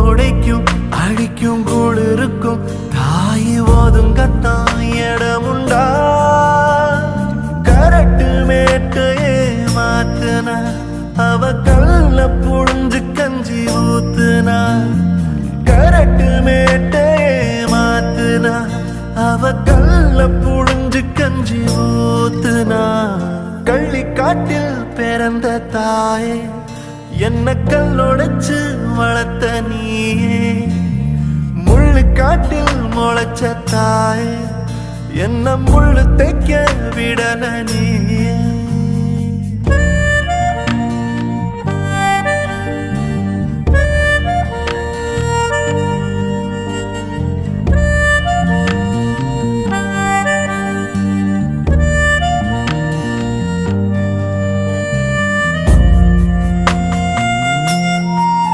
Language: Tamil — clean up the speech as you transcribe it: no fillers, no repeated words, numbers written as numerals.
கோடைக்கும் அடிக்கும் குளிருக்கும் தாய் ஒதுங்கத்தான் இடமுண்டா. கரட்டு மேட்டையே மாத்துனா அவ கல்ல புழிஞ்சு கஞ்சி ஊத்துனா. கரட்டு மேட்டையே மாத்துனா அவ கல்ல புழிஞ்சு கஞ்சி ஊத்துனா. கள்ளிக்காட்டில் பிறந்த தாயே என்ன கல்லொடைச்சு வளர்த்த நீயே. முள்ளுக்காட்டில் முளைச்ச தாயே என்ன முள்ளு தைக்க விடல நீயே.